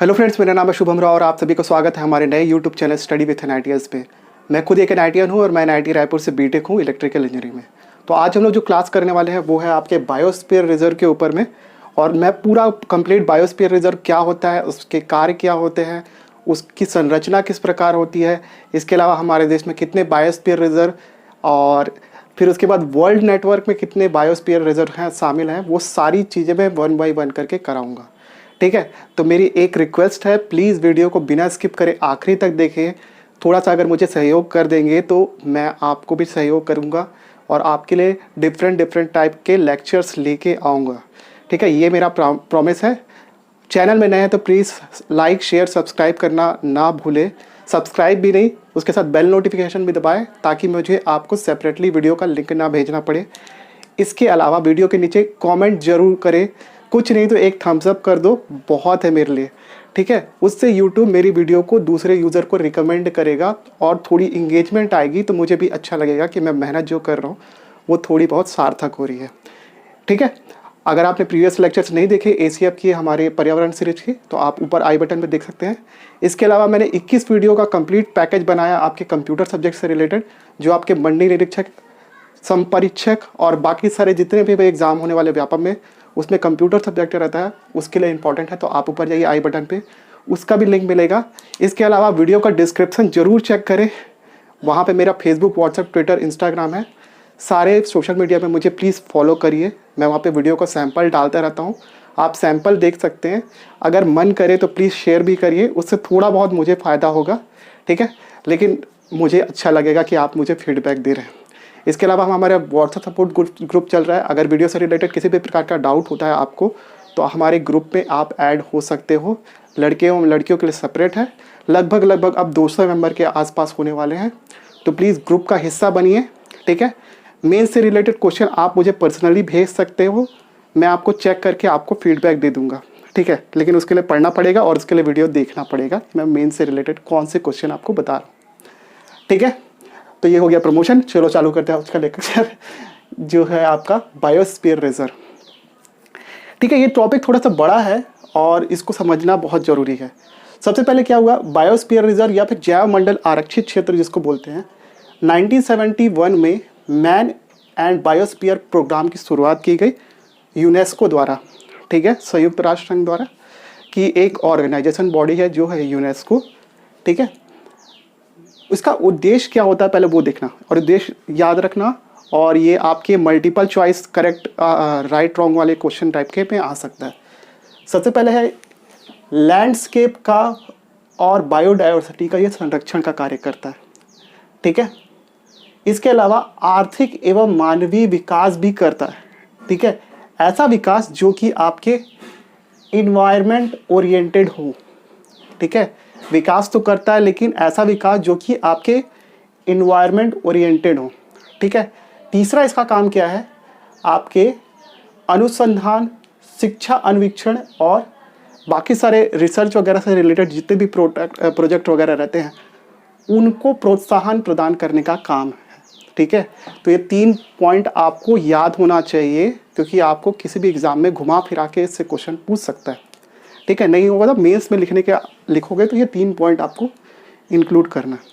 Hello friends, मेरा नाम है शुभम राव और आप सभी को स्वागत है हमारे नए YouTube channel study with NITs पे। मैं खुद एक एनआईटीएन हूँ और मैं एनआईटी रायपुर से बीटेक हूँ इलेक्ट्रिकल इंजीनियरिंग में। तो आज हम लोग जो क्लास करने वाले हैं वो है आपके बायोस्फीयर रिजर्व के ऊपर में। और मैं पूरा कंप्लीट बायोस्फीयर रिजर्व क्या होता है, उसके कार्य क्या होते हैं, उसकी संरचना किस प्रकार होती है, इसके अलावा हमारे देश में कितने बायोस्फीयर रिजर्व और फिर उसके बाद वर्ल्ड नेटवर्क में कितने बायोस्फीयर रिजर्व हैं शामिल हैं, वो सारी चीज़ें मैं 1 बाय 1 करके कराऊंगा। ठीक है, तो मेरी एक रिक्वेस्ट है, प्लीज़ वीडियो को बिना स्किप करे आखिरी तक देखें। थोड़ा सा अगर मुझे सहयोग कर देंगे तो मैं आपको भी सहयोग करूंगा और आपके लिए डिफरेंट टाइप के लेक्चर्स लेके आऊँगा। ठीक है, ये मेरा प्रॉमिस है। चैनल में नए हैं तो प्लीज़ लाइक शेयर सब्सक्राइब करना ना भूलें। सब्सक्राइब भी नहीं, उसके साथ बेल नोटिफिकेशन भी दबाएं ताकि मुझे आपको सेपरेटली वीडियो का लिंक ना भेजना पड़े। इसके अलावा वीडियो के नीचे कमेंट जरूर करें, कुछ नहीं तो एक थम्स अप कर दो, बहुत है मेरे लिए। ठीक है, उससे यूट्यूब मेरी वीडियो को दूसरे यूज़र को रिकमेंड करेगा और थोड़ी इंगेजमेंट आएगी तो मुझे भी अच्छा लगेगा कि मैं मेहनत जो कर रहा हूँ वो थोड़ी बहुत सार्थक हो रही है। ठीक है, अगर आपने प्रीवियस लेक्चर्स नहीं देखे एसीएफ की हमारे पर्यावरण सीरीज की तो आप ऊपर आई बटन में देख सकते हैं। इसके अलावा मैंने 21 वीडियो का कंप्लीट पैकेज बनाया आपके कंप्यूटर सब्जेक्ट से रिलेटेड, जो आपके मंडी निरीक्षक, संपरीक्षक और बाकी सारे जितने भी एग्जाम होने वाले व्यापक में उसमें कंप्यूटर सब्जेक्ट रहता है, उसके लिए इंपॉर्टेंट है। तो आप ऊपर जाइए आई बटन पे, उसका भी लिंक मिलेगा। इसके अलावा वीडियो का डिस्क्रिप्शन जरूर चेक करें, वहाँ पे मेरा फेसबुक, व्हाट्सएप, ट्विटर, इंस्टाग्राम है। सारे सोशल मीडिया पे मुझे प्लीज़ फॉलो करिए। मैं वहाँ पे वीडियो का सैंपल डालता रहता हूँ, आप सैंपल देख सकते हैं। अगर मन करे तो प्लीज़ शेयर भी करिए, उससे थोड़ा बहुत मुझे फ़ायदा होगा। ठीक है, लेकिन मुझे अच्छा लगेगा कि आप मुझे फीडबैक दे रहे हैं। इसके अलावा हमारा व्हाट्सएप सपोर्ट ग्रुप चल रहा है। अगर वीडियो से रिलेटेड किसी भी प्रकार का डाउट होता है आपको तो हमारे ग्रुप में आप ऐड हो सकते हो। लड़के और लड़कियों के लिए सेपरेट है। लगभग अब 200 मेंबर के आसपास होने वाले हैं, तो प्लीज़ ग्रुप का हिस्सा बनिए। ठीक है, मेन से रिलेटेड क्वेश्चन आप मुझे पर्सनली भेज सकते हो, मैं आपको चेक करके आपको फीडबैक दे दूंगा। ठीक है, लेकिन उसके लिए पढ़ना पड़ेगा और उसके लिए वीडियो देखना पड़ेगा कि मैं मेन से रिलेटेड कौन से क्वेश्चन आपको बता रहा हूँ। ठीक है, तो ये हो गया प्रमोशन। चलो चालू करते हैं उसका लेक्चर जो है आपका बायोस्फीयर रिजर्व। ठीक है, ये टॉपिक थोड़ा सा बड़ा है और इसको समझना बहुत ज़रूरी है। सबसे पहले क्या हुआ, बायोस्फीयर रिजर्व या फिर जैव मंडल आरक्षित क्षेत्र जिसको बोलते हैं, 1971 में मैन एंड बायोस्फीयर प्रोग्राम की शुरुआत की गई यूनेस्को द्वारा। ठीक है, संयुक्त राष्ट्र संघ द्वारा की एक ऑर्गेनाइजेशन बॉडी है जो है यूनेस्को। ठीक है, इसका उद्देश्य क्या होता है पहले वो देखना और उद्देश्य याद रखना। और ये आपके multiple choice correct right wrong वाले क्वेश्चन टाइप के में आ सकता है। सबसे पहले है लैंडस्केप का और बायोडायवर्सिटी का ये संरक्षण का कार्य करता है। ठीक है, इसके अलावा आर्थिक एवं मानवीय विकास भी करता है। ठीक है, ऐसा विकास जो कि आपके इन्वायरमेंट ओरिएंटेड हो। ठीक है, विकास तो करता है लेकिन ऐसा विकास जो कि आपके इन्वायरमेंट ओरिएंटेड हो। ठीक है, तीसरा इसका काम क्या है, आपके अनुसंधान, शिक्षा, अन्वेषण और बाकी सारे रिसर्च वगैरह से रिलेटेड जितने भी प्रोजेक्ट वगैरह रहते हैं उनको प्रोत्साहन प्रदान करने का काम है। ठीक है, तो ये 3 पॉइंट आपको याद होना चाहिए क्योंकि आपको किसी भी एग्जाम में घुमा फिरा के इससे क्वेश्चन पूछ सकता है। ठीक है, नहीं होगा तो मेंस में लिखोगे तो ये 3 पॉइंट आपको इंक्लूड करना है।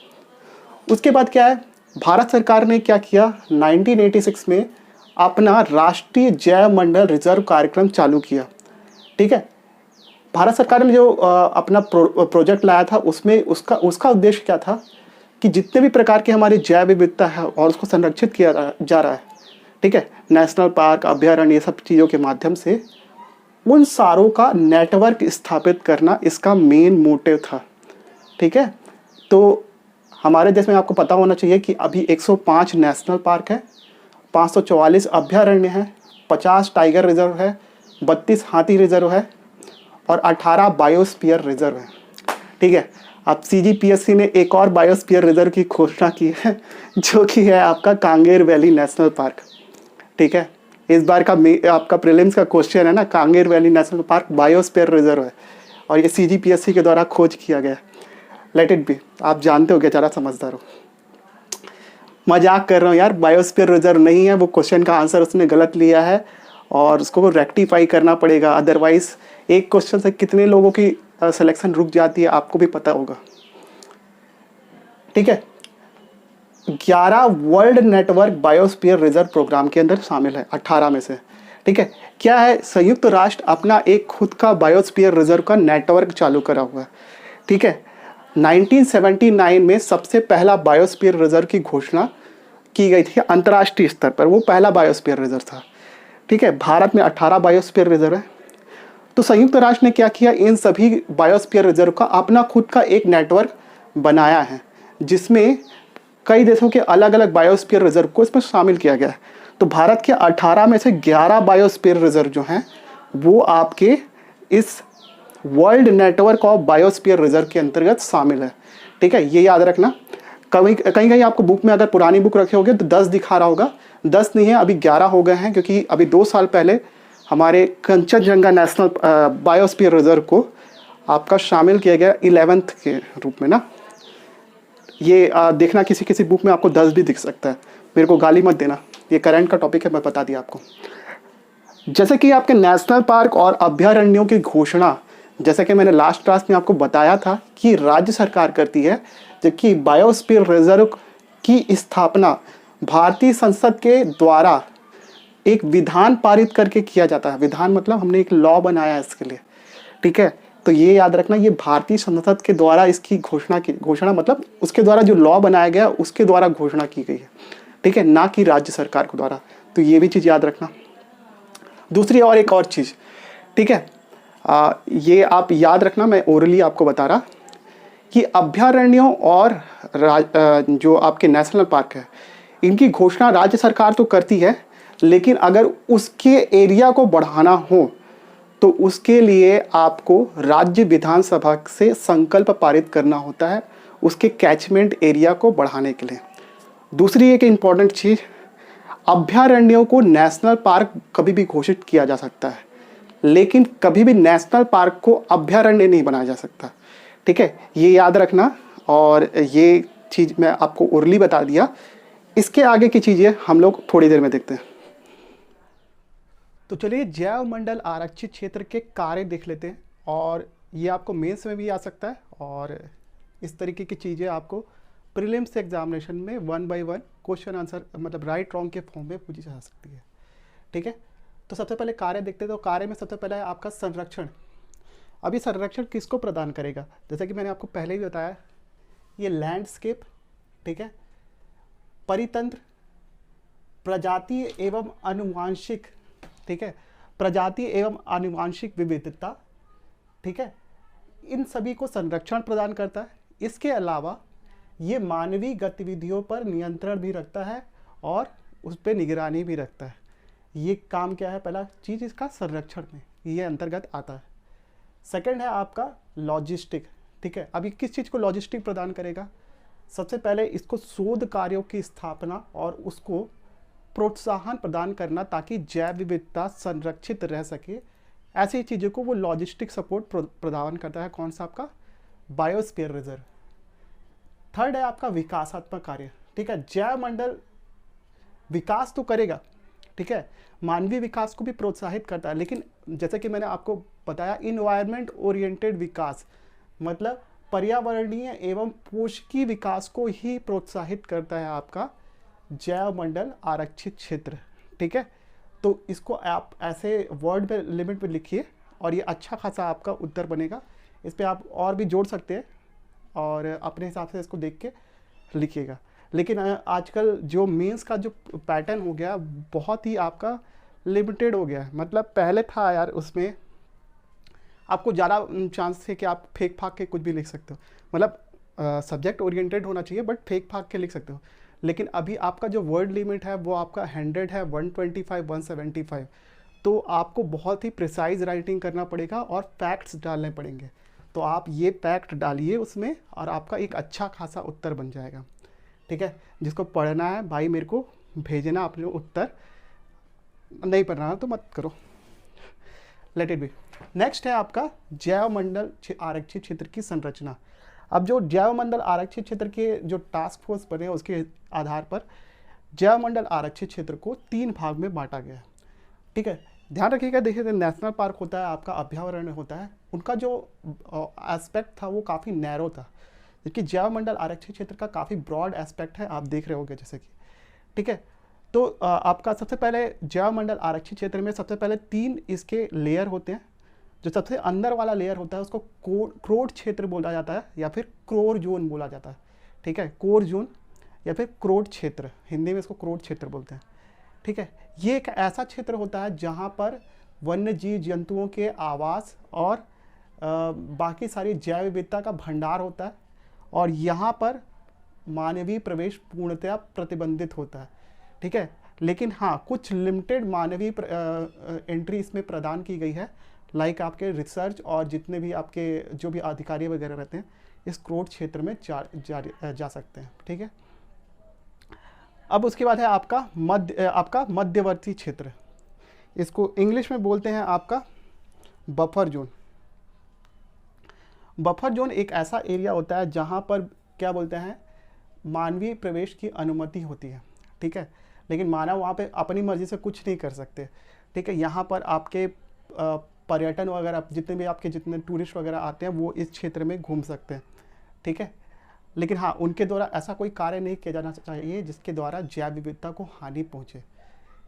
उसके बाद क्या है, भारत सरकार ने क्या किया, 1986 में अपना राष्ट्रीय जैव मंडल रिजर्व कार्यक्रम चालू किया। ठीक है, भारत सरकार ने जो अपना प्रोजेक्ट लाया था उसमें उसका उद्देश्य क्या था कि जितने भी प्रकार के हमारे जैव विविधता है और उसको संरक्षित किया जा रहा है। ठीक है, नेशनल पार्क, अभ्यारण्य, ये सब चीज़ों के माध्यम से उन सारों का नेटवर्क स्थापित करना इसका मेन मोटिव था। ठीक है, तो हमारे देश में आपको पता होना चाहिए कि अभी 105 नेशनल पार्क है, 544 अभ्यारण्य है, 50 टाइगर रिजर्व है, 32 हाथी रिजर्व है और 18 बायोस्फीयर रिजर्व है। ठीक है, अब सीजीपीएससी ने एक और बायोस्फीयर रिजर्व की घोषणा की है जो कि है आपका कांगेर वैली नेशनल पार्क। ठीक है, इस बार का आपका प्रीलिम्स का क्वेश्चन है ना, Kanger valley national park biosphere reserve है और ये सीजीपीएससी के द्वारा खोज किया गया। लेट इट बी, आप जानते हो क्या, ज़रा समझदार हो। मजाक कर रहा हूँ यार, बायोस्फीयर रिजर्व नहीं है, वो क्वेश्चन का आंसर उसने गलत लिया है और उसको रेक्टिफाई करना पड़ेगा। अदरवाइज एक क्वेश्चन से कितने लोगों की सिलेक्शन रुक जाती है, आपको भी पता होगा। ठीक है, 11 world network biosphere reserve programme के अंदर शामिल है 18 में से। ठीक है, क्या है, संयुक्त राष्ट्र अपना एक खुद का बायोस्फीयर रिजर्व का नेटवर्क चालू करा हुआ है। ठीक है, 1979 में सबसे पहला बायोस्फीयर रिजर्व की घोषणा की गई थी अंतर्राष्ट्रीय स्तर पर, वो पहला बायोस्फीयर रिजर्व था। ठीक है, भारत में 18 बायोस्फीयर रिजर्व है। तो संयुक्त राष्ट्र ने क्या किया, इन सभी बायोस्फीयर रिजर्व का अपना खुद का एक नेटवर्क बनाया है, जिसमें कई देशों के अलग अलग बायोस्फीयर रिजर्व को इसमें शामिल किया गया है। तो भारत के 18 में से 11 बायोस्फीयर रिजर्व जो हैं वो आपके इस world network of biosphere reserve के अंतर्गत शामिल है। ठीक है, ये याद रखना। कहीं कहीं आपको बुक में अगर पुरानी बुक रखे होगे तो 10 दिखा रहा होगा, 10 नहीं है, अभी 11 हो गए हैं, क्योंकि अभी 2 साल पहले हमारे कंचनजंगा नेशनल बायोस्फीयर रिजर्व को आपका शामिल किया गया 11th के रूप में ना। ये देखना, किसी किसी बुक में आपको 10 भी दिख सकता है, मेरे को गाली मत देना, ये करंट का टॉपिक है, मैं बता दिया आपको। जैसे कि आपके नेशनल पार्क और अभयारण्यों की घोषणा, जैसे कि मैंने लास्ट क्लास में आपको बताया था कि राज्य सरकार करती है, जबकि बायोस्फीयर रिजर्व की स्थापना भारतीय संसद के द्वारा एक विधान पारित करके किया जाता है। विधान मतलब हमने एक लॉ बनाया है इसके लिए। ठीक है, तो ये याद रखना, ये भारतीय संसद के द्वारा इसकी घोषणा मतलब उसके द्वारा जो लॉ बनाया गया उसके द्वारा घोषणा की गई है। ठीक है, ना कि राज्य सरकार के द्वारा। तो ये भी चीज़ याद रखना। दूसरी और एक और चीज़, ठीक है, ये आप याद रखना, मैं ओरली आपको बता रहा कि अभयारण्यों और जो आपके नेशनल पार्क है, इनकी घोषणा राज्य सरकार तो करती है, लेकिन अगर उसके एरिया को बढ़ाना हो तो उसके लिए आपको राज्य विधानसभा से संकल्प पारित करना होता है उसके कैचमेंट एरिया को बढ़ाने के लिए। दूसरी एक इम्पॉर्टेंट चीज़, अभयारण्यों को नेशनल पार्क कभी भी घोषित किया जा सकता है, लेकिन कभी भी नेशनल पार्क को अभयारण्य नहीं बनाया जा सकता। ठीक है, ये याद रखना, और ये चीज़ मैं आपको उर्ली बता दिया। इसके आगे की चीज़ें हम लोग थोड़ी देर में देखते हैं। तो चलिए जैव मंडल आरक्षित क्षेत्र के कार्य देख लेते हैं, और ये आपको मेंस में भी आ सकता है, और इस तरीके की चीज़ें आपको प्रीलिम्स एग्जामिनेशन में 1 by 1 क्वेश्चन आंसर मतलब राइट रॉन्ग के फॉर्म में पूछी जा सकती है। ठीक है, तो सबसे पहले कार्य देखते हैं। तो कार्य में सबसे पहले है आपका संरक्षण। अभी संरक्षण किसको प्रदान करेगा, जैसे कि मैंने आपको पहले ही बताया, ये लैंडस्केप, ठीक है, परितंत्र, प्रजातीय एवं आनुवांशिक, ठीक है, प्रजातीय एवं आनुवांशिक विविधता, ठीक है, इन सभी को संरक्षण प्रदान करता है। इसके अलावा ये मानवीय गतिविधियों पर नियंत्रण भी रखता है और उस पर निगरानी भी रखता है। ये काम क्या है, पहला चीज़ इसका संरक्षण में ये अंतर्गत आता है। सेकंड है आपका लॉजिस्टिक। ठीक है, अभी किस चीज़ को लॉजिस्टिक प्रदान करेगा, सबसे पहले इसको शोध कार्यों की स्थापना और उसको प्रोत्साहन प्रदान करना ताकि जैव विविधता संरक्षित रह सके, ऐसी चीज़ों को वो लॉजिस्टिक सपोर्ट प्रदान करता है। कौन सा आपका बायोस्फीयर रिजर्व। थर्ड है आपका विकासात्मक कार्य। ठीक है, जैव मंडल विकास तो करेगा, ठीक है, मानवीय विकास को भी प्रोत्साहित करता है, लेकिन जैसे कि मैंने आपको बताया इन्वायरमेंट ओरिएंटेड विकास मतलब पर्यावरणीय एवं पोषकीय विकास को ही प्रोत्साहित करता है आपका जैव मंडल आरक्षित क्षेत्र। ठीक है, तो इसको आप ऐसे वर्ड में लिमिट में लिखिए और ये अच्छा खासा आपका उत्तर बनेगा। इस पर आप और भी जोड़ सकते हैं और अपने हिसाब से इसको देख के लिखिएगा। लेकिन आजकल जो मेंस का जो पैटर्न हो गया बहुत ही आपका लिमिटेड हो गया है। मतलब पहले था यार, उसमें आपको ज़्यादा चांस है कि आप फेंक फाक के कुछ भी लिख सकते हो, मतलब सब्जेक्ट ओरिएंटेड होना चाहिए बट फेंक फाक के लिख सकते हो। लेकिन अभी आपका जो वर्ड लिमिट है वो आपका 100 है, 125, 175, तो आपको बहुत ही प्रिसाइज राइटिंग करना पड़ेगा और फैक्ट्स डालने पड़ेंगे। तो आप ये फैक्ट डालिए उसमें और आपका एक अच्छा खासा उत्तर बन जाएगा। ठीक है, जिसको पढ़ना है भाई मेरे को भेजना अपने उत्तर, नहीं पढ़ना तो मत करो, लेट इट बी। नेक्स्ट है आपका जैव मंडल आरक्षित क्षेत्र की संरचना। अब जो जैव मंडल आरक्षित क्षेत्र के जो टास्क फोर्स बने हैं उसके आधार पर जैव मंडल आरक्षित क्षेत्र को 3 भाग में बांटा गया है। ठीक है, ध्यान रखिएगा, देखिए नेशनल पार्क होता है, आपका अभयारण्य होता है, उनका जो एस्पेक्ट था वो काफ़ी नैरो था, जबकि जैव मंडल आरक्षित क्षेत्र का काफ़ी ब्रॉड एस्पेक्ट है, आप देख रहे होंगे जैसे कि, ठीक है। तो आपका सबसे पहले जैव मंडल आरक्षित क्षेत्र में सबसे पहले 3 इसके लेयर होते हैं। जो सबसे अंदर वाला लेयर होता है उसको क्रोड क्षेत्र बोला जाता है या फिर क्रोर जोन बोला जाता है, ठीक है, कोर जोन या फिर क्रोड क्षेत्र, हिंदी में इसको क्रोड क्षेत्र बोलते हैं, ठीक है। ये एक ऐसा क्षेत्र होता है जहाँ पर वन्य जीव जंतुओं के आवास और बाकी सारी जैव विविधता का भंडार होता है, और यहाँ पर मानवीय प्रवेश पूर्णतया प्रतिबंधित होता है, ठीक है। लेकिन हाँ, कुछ लिमिटेड मानवीय एंट्री इसमें प्रदान की गई है, लाइक आपके रिसर्च और जितने भी आपके जो भी अधिकारी वगैरह रहते हैं इस क्रोड क्षेत्र में जा सकते हैं, ठीक है। अब उसके बाद है आपका मध्यवर्ती क्षेत्र, इसको इंग्लिश में बोलते हैं आपका बफर जोन। बफर जोन एक ऐसा एरिया होता है जहाँ पर क्या बोलते हैं, मानवीय प्रवेश की अनुमति होती है, ठीक है, लेकिन मानव वहाँ पे अपनी मर्जी से कुछ नहीं कर सकते, ठीक है। यहाँ पर आपके पर्यटन वगैरह जितने टूरिस्ट वगैरह आते हैं वो इस क्षेत्र में घूम सकते हैं, ठीक है। लेकिन हाँ, उनके द्वारा ऐसा कोई कार्य नहीं किया जाना चाहिए जिसके द्वारा जैव विविधता को हानि पहुँचे,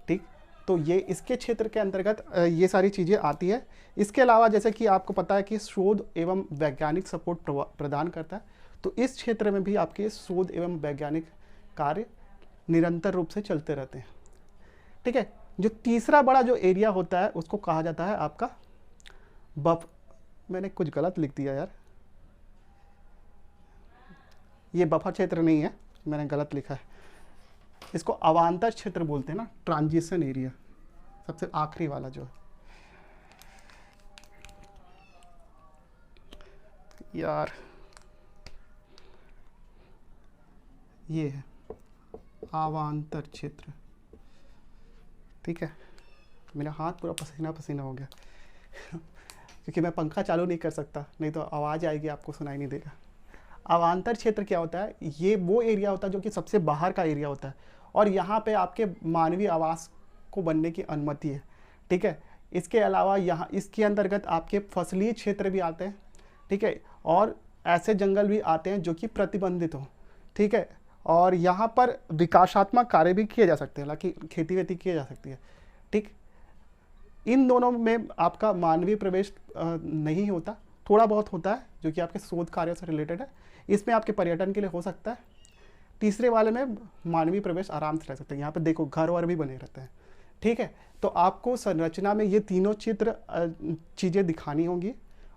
ठीक। तो ये इसके क्षेत्र के अंतर्गत ये सारी चीज़ें आती है। इसके अलावा जैसे कि आपको पता है कि शोध एवं वैज्ञानिक सपोर्ट प्रदान करता है, तो इस क्षेत्र में भी आपके शोध एवं वैज्ञानिक कार्य निरंतर रूप से चलते रहते हैं, ठीक है। जो तीसरा बड़ा जो एरिया होता है उसको कहा जाता है आपका मैंने कुछ गलत लिख दिया यार, ये बफर क्षेत्र नहीं है, मैंने गलत लिखा है, इसको अवांतर क्षेत्र बोलते हैं ना, ट्रांजिशन एरिया, सबसे आखिरी वाला जो है यार, ये है अवांतर क्षेत्र, ठीक है। मेरा हाथ पूरा पसीना पसीना हो गया क्योंकि मैं पंखा चालू नहीं कर सकता, नहीं तो आवाज़ आएगी, आपको सुनाई नहीं देगा। अवांतर क्षेत्र क्या होता है, ये वो एरिया होता है जो कि सबसे बाहर का एरिया होता है, और यहाँ पे आपके मानवीय आवास को बनने की अनुमति है, ठीक है। इसके अलावा यहाँ इसके अंतर्गत आपके फसलीय क्षेत्र भी आते हैं, ठीक है, और ऐसे जंगल भी आते हैं जो कि प्रतिबंधित हो, ठीक है। और यहाँ पर विकासात्मक कार्य भी किए जा सकते हैं, हालांकि खेती वेती की जा सकती है, ठीक। इन दोनों में आपका मानवीय प्रवेश नहीं होता, थोड़ा बहुत होता है जो कि आपके शोध कार्यों से रिलेटेड है, इसमें आपके पर्यटन के लिए हो सकता है। तीसरे वाले में मानवीय प्रवेश आराम से रह सकते हैं, यहाँ पे देखो घर वर भी बने रहते हैं, ठीक है। तो आपको संरचना में ये तीनों चीज़ें दिखानी होंगी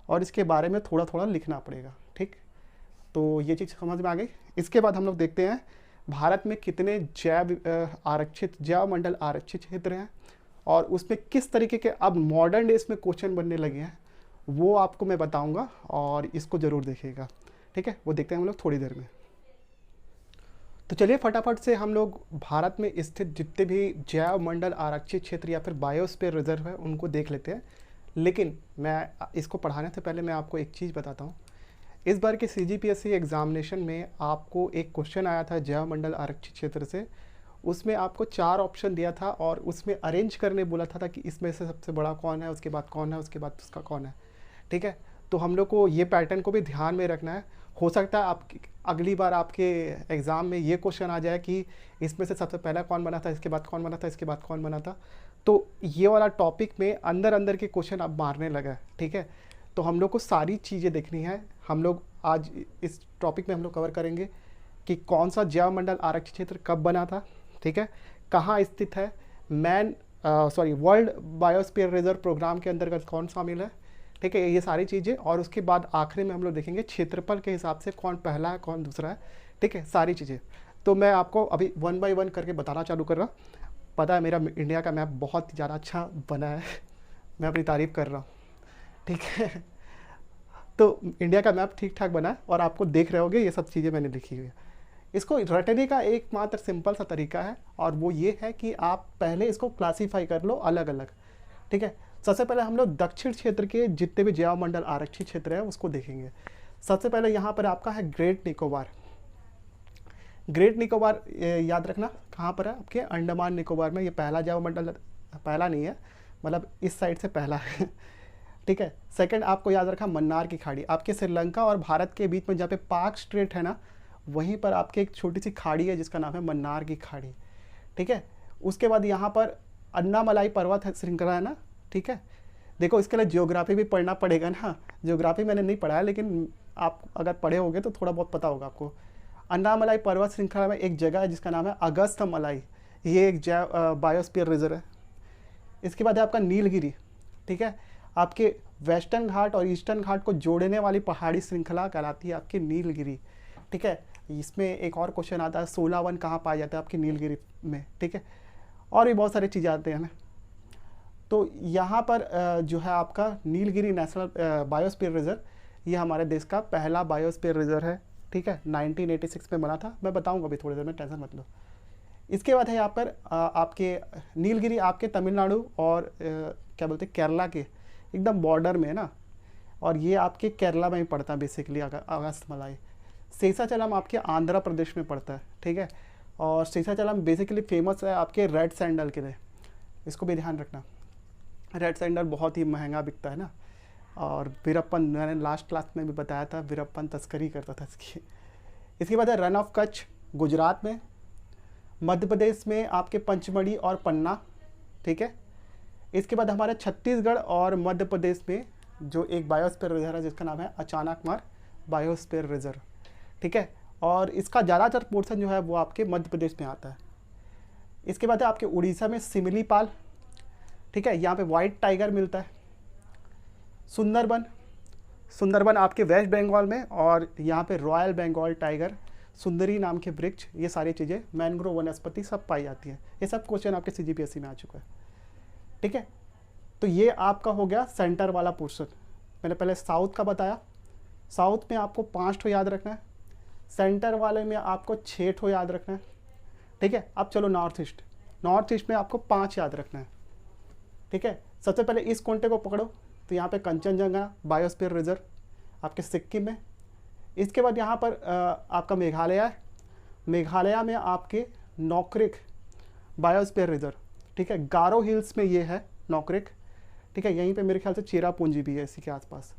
और इसके बारे में थोड़ा थोड़ा लिखना पड़ेगा, ठीक। तो ये चीज़ समझ में आ गई। इसके बाद हम लोग देखते हैं भारत में कितने जैव मंडल आरक्षित क्षेत्र हैं और उसमें किस तरीके के अब मॉडर्न डेज में क्वेश्चन बनने लगे हैं, वो आपको मैं बताऊंगा और इसको ज़रूर देखिएगा, ठीक है। वो देखते हैं हम लोग थोड़ी देर में। तो चलिए फटाफट से हम लोग भारत में स्थित जितने भी जैव मंडल आरक्षित क्षेत्र या फिर बायोस्फीयर रिजर्व है उनको देख लेते हैं। लेकिन मैं इसको पढ़ाने से पहले मैं आपको एक चीज़ बताता हूँ। इस बार के CGPSC एग्जामिनेशन में आपको एक क्वेश्चन आया था जैव मंडल आरक्षित क्षेत्र से, उसमें आपको 4 ऑप्शन दिया था और उसमें अरेंज करने बोला था कि इसमें से सबसे बड़ा कौन है, उसके बाद कौन है, उसके बाद उसका कौन है, ठीक है। तो हम लोग को ये पैटर्न को भी ध्यान में रखना है। हो सकता है आपकी अगली बार आपके एग्ज़ाम में ये क्वेश्चन आ जाए कि इसमें से सबसे पहला कौन बना था, इसके बाद कौन बना था, इसके बाद कौन बना था। तो ये वाला टॉपिक में अंदर के क्वेश्चन अब मारने लगा, ठीक है। तो हम लोग को सारी चीज़ें देखनी है। हम लोग आज इस टॉपिक में हम लोग कवर करेंगे कि कौन सा जैव मंडल आरक्षित क्षेत्र कब बना था, ठीक है, कहाँ स्थित है, वर्ल्ड बायोस्फीयर रिजर्व प्रोग्राम के अंतर्गत कौन शामिल है, ठीक है, ये सारी चीज़ें। और उसके बाद आखिरी में हम लोग देखेंगे क्षेत्रफल के हिसाब से कौन पहला है कौन दूसरा है, ठीक है, सारी चीज़ें। तो मैं आपको अभी 1 बाय 1 करके बताना चालू कर रहा हूँ। पता है मेरा इंडिया का मैप बहुत ज़्यादा अच्छा बना है, मैं अपनी तारीफ़ कर रहा हूँ, ठीक है। तो इंडिया का मैप ठीक ठाक बना है और आपको देख रहे होगे ये सब चीज़ें मैंने लिखी हुई है। इसको रटने का एकमात्र सिंपल सा तरीका है और वो ये है कि आप पहले इसको क्लासीफाई कर लो अलग अलग, ठीक है। सबसे पहले हम लोग दक्षिण क्षेत्र के जितने भी जैव मंडल आरक्षित क्षेत्र है उसको देखेंगे। सबसे पहले यहाँ पर आपका है ग्रेट निकोबार। ग्रेट निकोबार याद रखना कहाँ पर है, आपके अंडमान निकोबार में। ये पहला जैव मंडल, पहला नहीं है, मतलब इस साइड से पहला है। ठीक है। सेकंड आपको याद रखा मन्नार की खाड़ी, आपके श्रीलंका और भारत के बीच में जहाँ पे पाक स्ट्रेट है ना, वहीं पर आपके एक छोटी सी खाड़ी है जिसका नाम है मन्नार की खाड़ी। ठीक है। उसके बाद यहाँ पर अन्नामलाई पर्वत है, श्रृंखला है ना। ठीक है। देखो इसके लिए जियोग्राफी भी पढ़ना पड़ेगा ना, जियोग्राफी मैंने नहीं पढ़ा है लेकिन आप अगर पढ़े होंगे तो थोड़ा बहुत पता होगा आपको। अन्नामलाई पर्वत श्रृंखला में एक जगह है जिसका नाम है अगस्त मलाई, ये एक बायोस्फीयर रिजर्व है। इसके बाद है आपका नीलगिरी। ठीक है। आपके वेस्टर्न घाट और ईस्टर्न घाट को जोड़ने वाली पहाड़ी श्रृंखला कहलाती है आपकी नीलगिरी। ठीक है। इसमें एक और क्वेश्चन आता है 16 वन कहाँ पाए जाते हैं आपकी नीलगिरी में। ठीक है। और भी बहुत सारी चीज़ें आती हैं ना। तो यहाँ पर जो है आपका नीलगिरी नेशनल बायोस्फीयर रिजर्व, ये हमारे देश का पहला बायोस्फीयर रिजर्व है। ठीक है। 1986 में बना था, मैं बताऊँगा अभी थोड़ी देर में, टेंशन मत लो। इसके बाद है यहाँ पर आपके नीलगिरी आपके तमिलनाडु और क्या बोलते हैं केरला के एकदम बॉर्डर में है ना, और ये आपके केरला में ही पड़ता है बेसिकली अगस्त मलाई। शेषाचलम आपके आंध्र प्रदेश में पड़ता है। ठीक है। और शेषाचलम बेसिकली फेमस है आपके रेड सैंडल के लिए, इसको भी ध्यान रखना। रेड सैंडल बहुत ही महंगा बिकता है ना, और वीरप्पन, मैंने लास्ट क्लास में भी बताया था, वीरप्पन तस्करी करता था इसकी। इसके बाद है रन ऑफ कच्छ गुजरात में। मध्य प्रदेश में आपके पंचमढ़ी और पन्ना। ठीक है। इसके बाद हमारे छत्तीसगढ़ और मध्य प्रदेश में जो एक बायोस्फीयर रिजर्व है जिसका नाम है अचानकमार बायोस्फीयर रिजर्व। ठीक है। और इसका ज़्यादातर पोर्शन जो है वो आपके मध्य प्रदेश में आता है। इसके बाद है आपके उड़ीसा में सिमलीपाल। ठीक है। यहाँ पे वाइट टाइगर मिलता है। सुंदरबन, सुंदरबन आपके वेस्ट बंगाल में, और यहाँ पे रॉयल बंगाल टाइगर, सुंदरी नाम के वृक्ष, ये सारी चीज़ें, मैंग्रोव वनस्पति सब पाई जाती है। ये सब क्वेश्चन आपके CGPSC में आ चुका है। ठीक है। तो ये आपका हो गया सेंटर वाला पोर्शन। मैंने पहले साउथ का बताया, साउथ में आपको 5 ठो याद रखना है, सेंटर वाले में आपको 6 ठो याद रखना है। ठीक है। अब चलो नॉर्थ ईस्ट, नॉर्थ ईस्ट में आपको 5 याद रखना है। ठीक है। सबसे पहले इस कोंटे को पकड़ो, तो यहाँ पे कंचनजंगा बायोस्फीयर रिजर्व आपके सिक्किम में। इसके बाद यहाँ पर आपका मेघालय है, मेघालय में आपके नौक्रिक बायोस्फीयर रिजर्व। ठीक है। गारो हिल्स में ये है नौक्रिक। ठीक है। यहीं पे मेरे ख्याल से चेरापूंजी भी है इसी के आसपास।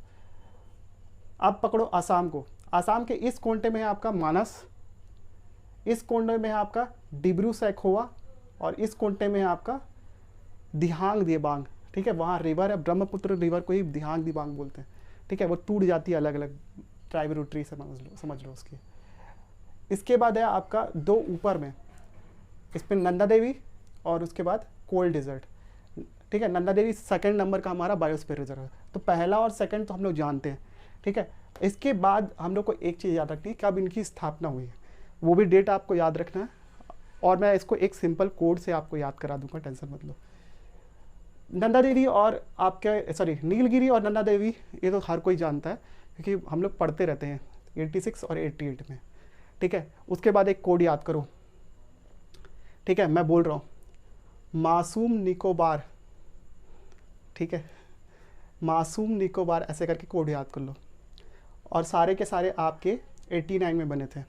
अब पकड़ो आसाम को, आसाम के इस कोंटे में है आपका मानस, इस कोंटे में है आपका डिब्रू सैखोवा, और इस कोंटे में है आपका दिहांग दिबांग। ठीक है। वहाँ रिवर है, ब्रह्मपुत्र रिवर को ही दिहांग दिबांग बोलते हैं। ठीक है। वो टूट जाती है अलग अलग ट्राइब्यूटरी, समझ लो उसकी। इसके बाद है आपका 2 ऊपर में, इसमें नंदा देवी और उसके बाद कोल्ड डिजर्ट। ठीक है। नंदा देवी सेकंड नंबर का हमारा बायोस्फीयर रिजर्व है। तो पहला और सेकंड तो हम लोग जानते हैं। ठीक है। इसके बाद हम लोग को एक चीज़ याद रखनी है, कब इनकी स्थापना हुई है, वो भी डेट आपको याद रखना है, और मैं इसको एक सिंपल कोड से आपको याद करा दूंगा, टेंशन मत लो। नंदा देवी और आपके नीलगिरी और नंदा देवी, ये तो हर कोई जानता है क्योंकि हम लोग पढ़ते रहते हैं 86 और 88 में। ठीक है। उसके बाद एक कोड याद करो। ठीक है। मैं बोल रहा हूँ, मासूम निकोबार। ठीक है। मासूम निकोबार ऐसे करके कोड याद कर लो, और सारे के सारे आपके 89 में बने थे।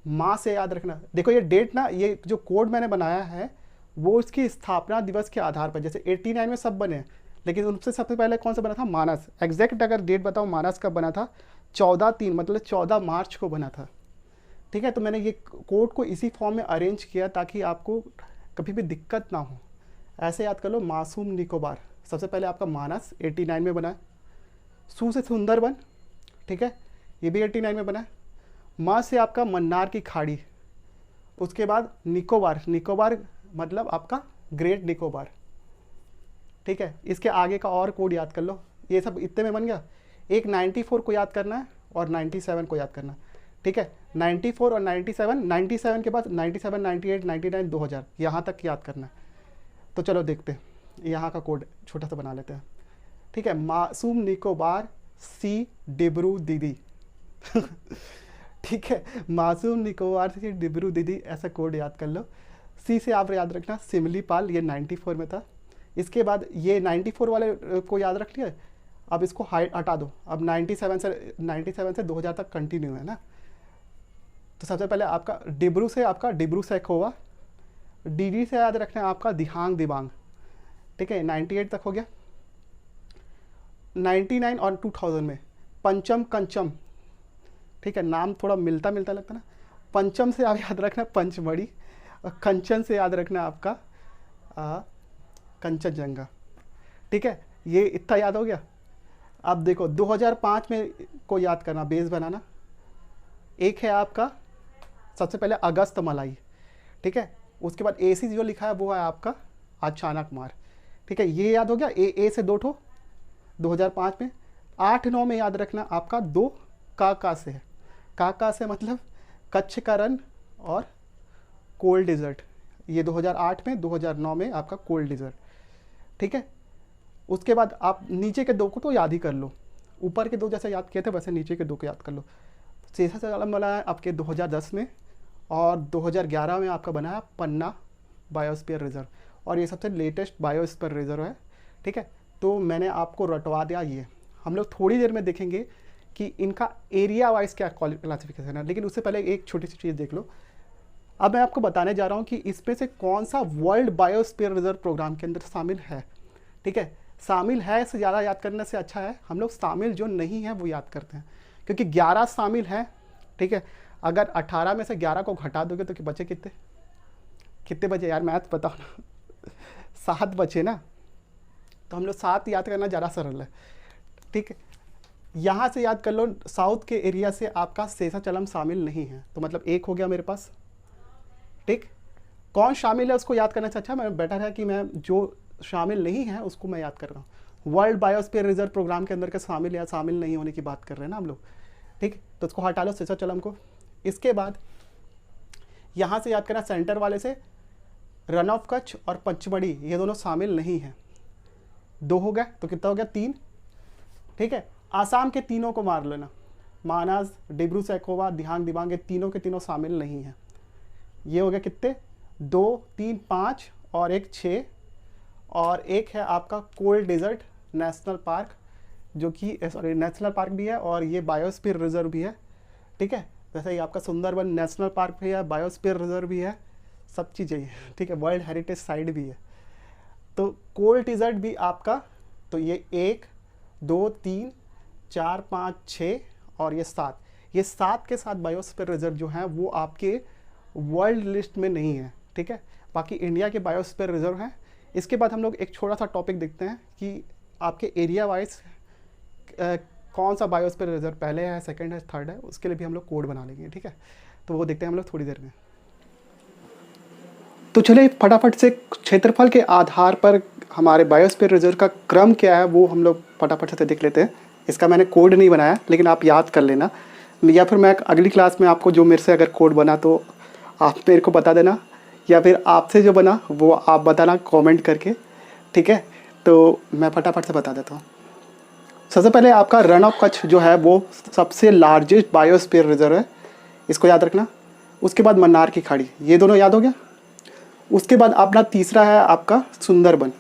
माँ से याद रखना। देखो ये डेट ना, ये जो कोड मैंने बनाया है वो उसकी स्थापना दिवस के आधार पर, जैसे 89 में सब बने, लेकिन उनसे सबसे पहले कौन सा बना था, मानस। एग्जैक्ट अगर डेट बताओ मानस कब बना था, 14/3 मतलब 14 मार्च को बना था। ठीक है। तो मैंने ये कोड को इसी फॉर्म में अरेंज किया ताकि आपको कभी भी दिक्कत ना हो। ऐसे याद कर लो, मासूम निकोबार, सबसे पहले आपका मानस 89 में बना है। सू से सुंदरबन। ठीक है। ये भी 89 में बना है। माँ से आपका मन्नार की खाड़ी। उसके बाद निकोबार, निकोबार मतलब आपका ग्रेट निकोबार। ठीक है। इसके आगे का और कोड याद कर लो। ये सब इतने में बन गया। एक 94 को याद करना है और 97 को याद करना है। ठीक है। 94 और 97, 97 के बाद 97, 98, 99, 2000 यहाँ तक याद करना है। तो चलो देखते हैं, यहाँ का कोड छोटा सा बना लेते हैं। ठीक है। मासूम निकोबार सी डिब्रू दीदी। ठीक है। मासूम निकोबार सी डिब्रू दीदी, ऐसा कोड याद कर लो। सी से आप याद रखना सिमलीपाल, ये 94 में था। इसके बाद ये 94 वाले को याद रख लिया। अब इसको हटा दो। अब 97 से 2000 तक कंटिन्यू है ना। तो सबसे पहले आपका डिब्रू से आपका डिब्रू सैखोवा, डीडी से याद रखना है आपका दिहांग दिबांग। ठीक है, 98 तक हो गया। 99 और 2000 में पंचम कंचम, ठीक है, नाम थोड़ा मिलता मिलता लगता ना। पंचम से आप याद रखना पंचमढ़ी, और कंचन से याद रखना आपका कंचनजंगा, ठीक है। ये इतना याद हो गया। अब देखो 2005 में को याद करना, बेस बनाना। एक है आपका सबसे पहले अगस्त मलाई, ठीक है। उसके बाद AC जो लिखा है वो है आपका अचानक मार, ठीक है। ये याद हो गया। ए से 2 ठो 2005 में। 8-9 में याद रखना आपका 2 का से है। का से मतलब कच्छ का रण और कोल्ड डिजर्ट, ये 2008 में, 2009 में आपका कोल्ड डिजर्ट, ठीक है। उसके बाद आप नीचे के 2 को तो याद ही कर लो, ऊपर के 2 जैसे याद किए थे वैसे नीचे के 2 को याद कर लो। शेषा चलम वाला है आपके 2010 में, और 2011 में आपका बना है पन्ना बायोस्फीयर रिजर्व, और ये सबसे लेटेस्ट बायोस्फीयर रिजर्व है, ठीक है। तो मैंने आपको रटवा दिया ये। हम लोग थोड़ी देर में देखेंगे कि इनका एरिया वाइज क्या क्लासिफिकेशन है, लेकिन उससे पहले एक छोटी सी चीज़ देख लो। अब मैं आपको बताने जा रहा हूँ कि इसमें से कौन सा वर्ल्ड बायोस्फीयर रिजर्व प्रोग्राम के अंदर शामिल है, ठीक है। शामिल है से ज़्यादा याद करने से अच्छा है हम लोग शामिल जो नहीं है वो याद करते हैं, क्योंकि 11 शामिल हैं, ठीक है। अगर 18 में से 11 को घटा दोगे तो बचे कितने बचे यार, मैथ बताओ ना। 7 बचे ना, तो हम लोग 7 याद करना ज़्यादा सरल है, ठीक है। यहाँ से याद कर लो, साउथ के एरिया से आपका शेषाचलम शामिल नहीं है, तो मतलब 1 हो गया मेरे पास, ठीक। कौन शामिल है उसको याद करने से अच्छा मैं बेटर है कि मैं जो शामिल नहीं है उसको मैं याद कर रहा हूँ। वर्ल्ड बायोस्फीयर रिजर्व प्रोग्राम के अंदर के शामिल या शामिल नहीं होने की बात कर रहे हैं ना हम लोग, ठीक। तो उसको हटा लो शेषाचलम को। इसके बाद यहाँ से याद करना सेंटर वाले से रन ऑफ कच्छ और पंचमढ़ी, ये दोनों शामिल नहीं हैं। 2 हो गए तो कितना हो गया 3, ठीक है। आसाम के तीनों को मार लेना, मानस, डिब्रू सैखोवा, दिहांग दिबांग, ये तीनों के तीनों शामिल नहीं हैं। ये हो गया कितने, 2, 3, 5 और एक 6, और एक है आपका कोल्ड डेजर्ट नेशनल पार्क, जो कि सॉरी नेशनल पार्क भी है और ये बायोस्फीयर रिजर्व भी है, ठीक है। जैसे ही आपका सुंदरबन नेशनल पार्क भी है, बायोस्फीयर रिजर्व भी है, सब चीज़ें हैं, ठीक है। वर्ल्ड हेरिटेज साइट भी है। तो कोल्ड डेजर्ट भी आपका, तो ये 1, 2, 3, 4, 5, 6 और ये 7, ये 7 के साथ बायोस्फीयर रिजर्व जो हैं वो आपके वर्ल्ड लिस्ट में नहीं है, ठीक है। बाकी इंडिया के बायोस्फीयर रिजर्व हैं। इसके बाद हम लोग एक छोटा सा टॉपिक देखते हैं कि आपके एरिया वाइज कौन सा बायोस्फीयर रिजर्व पहले है, सेकंड है, थर्ड है, उसके लिए भी हम लोग कोड बना लेंगे, ठीक है। तो वो देखते हैं हम लोग थोड़ी देर में। तो चलिए फटाफट से क्षेत्रफल के आधार पर हमारे बायोस्फीयर रिजर्व का क्रम क्या है वो हम लोग फटाफट से देख लेते हैं। इसका मैंने कोड नहीं बनाया, लेकिन आप याद कर लेना, या फिर मैं अगली क्लास में आपको जो मेरे से अगर कोड बना तो आप मेरे को बता देना, या फिर आपसे जो बना वो आप बताना कमेंट करके, ठीक है। तो मैं फटाफट से बता देता हूँ। सबसे पहले आपका रन ऑफ कच्छ जो है वो सबसे लार्जेस्ट बायोस्फीयर रिजर्व है, इसको याद रखना। उसके बाद मन्नार की खाड़ी, ये दोनों याद हो गया। उसके बाद अपना तीसरा है आपका सुंदरबन,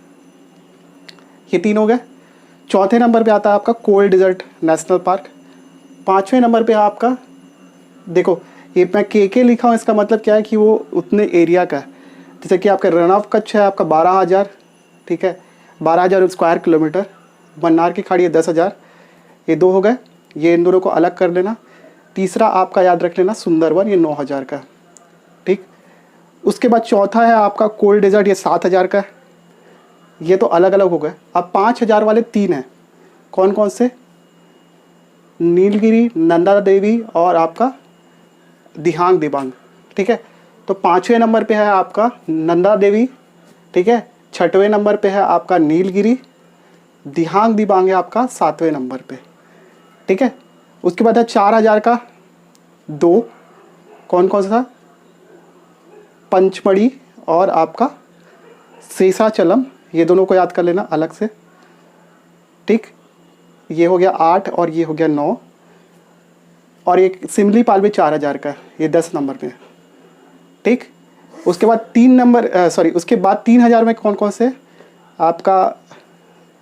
ये 3 हो गए। चौथे नंबर पे आता है आपका कोल्ड डिजर्ट नेशनल पार्क। 5वें नंबर पे आपका, देखो ये मैं के लिखा हूँ, इसका मतलब क्या है कि वो उतने एरिया का है। जैसे कि आपका रन ऑफ कच्छ है आपका 12,000, ठीक है, 12,000 स्क्वायर किलोमीटर। मन्नार की खाड़ी है 10,000, ये 2 हो गए, ये इन दोनों को अलग कर लेना। तीसरा आपका याद रख लेना सुंदरबन, ये 9,000 का, ठीक। उसके बाद चौथा है आपका कोल्ड डेजर्ट, ये 7,000 का है, ये तो अलग अलग हो गए। अब 5,000 वाले 3 हैं, कौन कौन से, नीलगिरी, नंदा देवी और आपका दिहांग दिबांग, ठीक है। तो 5वें नंबर पे है आपका नंदा देवी, ठीक है। 6वें नंबर पे है आपका नीलगिरी, दिहांग दिबांग है आपका 7वें नंबर पे, ठीक है। उसके बाद है 4,000 का 2, कौन कौन सा था, पंचमढ़ी और आपका शेषाचलम, ये दोनों को याद कर लेना अलग से, ठीक। ये हो गया 8 और ये हो गया 9, और एक सिमलीपाल भी 4,000 का, ये 10 नंबर पे, ठीक। उसके बाद 3 नंबर उसके बाद 3,000 में कौन कौन से, आपका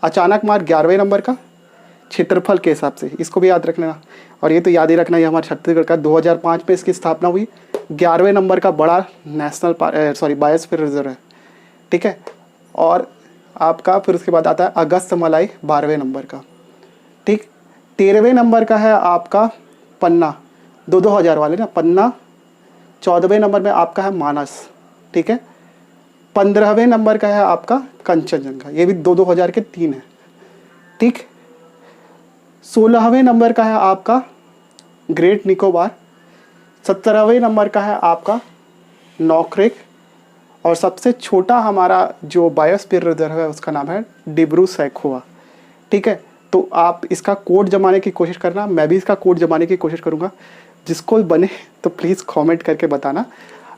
अचानक मार 11वें नंबर का क्षेत्रफल के हिसाब से, इसको भी याद रख लेना। और ये तो याद ही रखना, ये हमारे छत्तीसगढ़ का 2005 में इसकी स्थापना हुई, 11वें नंबर का बड़ा नेशनल बायोस्फीयर रिजर्व है, ठीक है। और आपका, फिर उसके बाद आता है अगस्त मलाई 12वें नंबर का, ठीक। 13वें नंबर का है आपका पन्ना, 2-2000 वाले ना, पन्ना। 14वें नंबर में आपका है मानस, ठीक है। 15वें नंबर का है आपका कंचनजंगा, ये भी 2-2000 के 3 है, ठीक। 16वें नंबर का है आपका ग्रेट निकोबार। 17वें नंबर का है आपका नॉकरेक। और सबसे छोटा हमारा जो बायोस्फीयर रिजर्व है उसका नाम है डिब्रू सैखोवा, ठीक है। तो आप इसका कोड जमाने की कोशिश करना, मैं भी इसका कोड जमाने की कोशिश करूँगा। जिसको बने तो प्लीज़ कमेंट करके बताना।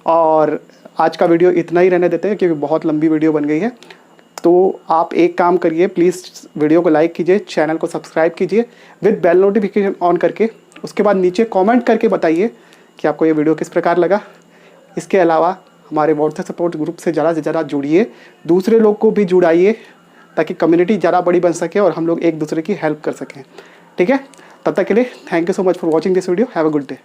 और आज का वीडियो इतना ही रहने देते हैं क्योंकि बहुत लंबी वीडियो बन गई है। तो आप एक काम करिए, प्लीज़ वीडियो को लाइक कीजिए, चैनल को सब्सक्राइब कीजिए विद बेल नोटिफिकेशन ऑन करके। उसके बाद नीचे कमेंट करके बताइए कि आपको ये वीडियो किस प्रकार लगा। इसके अलावा हमारे व्हाट्सएप सपोर्ट ग्रुप से ज़्यादा जुड़िए, दूसरे लोग को भी जुड़ाइए ताकि कम्युनिटी ज़्यादा बड़ी बन सके और हम लोग एक दूसरे की हेल्प कर सकें, ठीक है। तब तक के लिए thank you so much for watching this video. Have a good day.